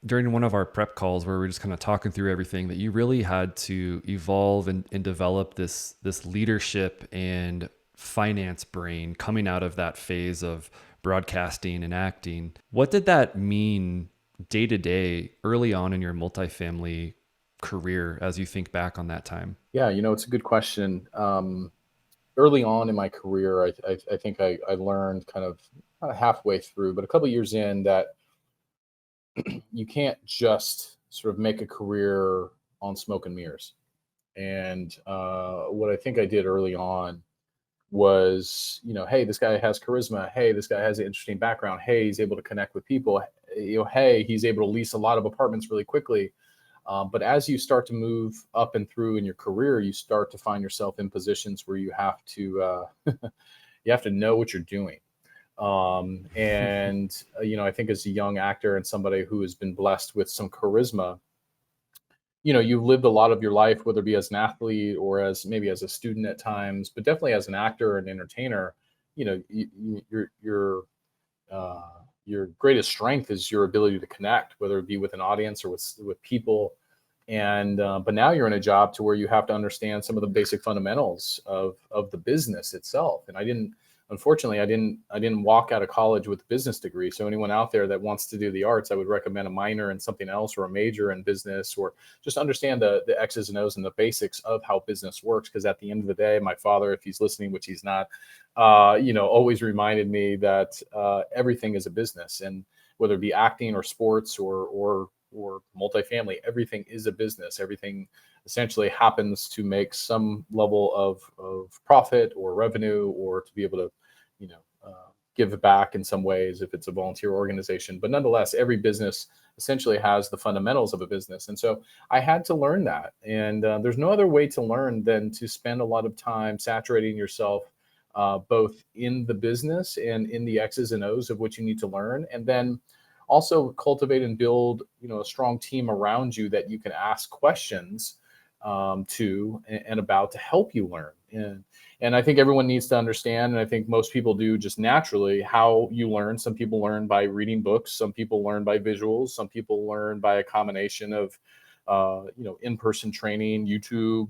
during one of our prep calls where we are just kind of talking through everything that you really had to evolve and develop this leadership and finance brain coming out of that phase of broadcasting and acting. What did that mean day to day early on in your multifamily career as you think back on that time? Yeah, it's a good question. Early on in my career, I think I learned kind of halfway through, but a couple years in, that you can't just sort of make a career on smoke and mirrors. And what I think I did early on was, hey, this guy has charisma. Hey, this guy has an interesting background. Hey, he's able to connect with people. Hey, he's able to lease a lot of apartments really quickly. But as you start to move up and through in your career, you start to find yourself in positions where you have to you have to know what you're doing. And I think as a young actor and somebody who has been blessed with some charisma, you've lived a lot of your life, whether it be as an athlete or as maybe as a student at times, but definitely as an actor and entertainer. Uh, your greatest strength is your ability to connect, whether it be with an audience or with people. And but now you're in a job to where you have to understand some of the basic fundamentals of the business itself. And unfortunately, I didn't walk out of college with a business degree. So anyone out there that wants to do the arts, I would recommend a minor in something else or a major in business, or just understand the X's and O's and the basics of how business works. Because at the end of the day, my father, if he's listening, which he's not, always reminded me that everything is a business, and whether it be acting or sports or multifamily, everything is a business. Everything essentially happens to make some level of profit or revenue, or to be able to, give back in some ways if it's a volunteer organization. But nonetheless, every business essentially has the fundamentals of a business. And so I had to learn that. And there's no other way to learn than to spend a lot of time saturating yourself, both in the business and in the X's and O's of what you need to learn. And then also cultivate and build, a strong team around you that you can ask questions to and about to help you learn. And I think everyone needs to understand, and I think most people do just naturally, how you learn. Some people learn by reading books. Some people learn by visuals. Some people learn by a combination of, in-person training, YouTube,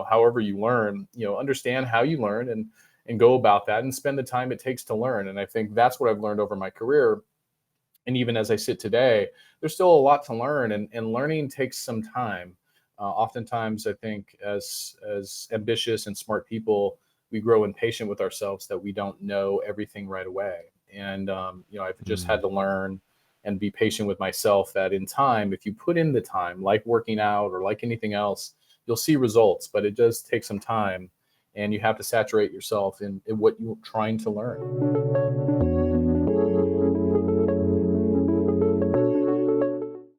however you learn, understand how you learn and go about that and spend the time it takes to learn. And I think that's what I've learned over my career. And even as I sit today, there's still a lot to learn, and learning takes some time. Oftentimes, I think as ambitious and smart people, we grow impatient with ourselves that we don't know everything right away. And I've just had Mm. to learn and be patient with myself that in time, if you put in the time, like working out or like anything else, you'll see results. But it does take some time, and you have to saturate yourself in what you're trying to learn.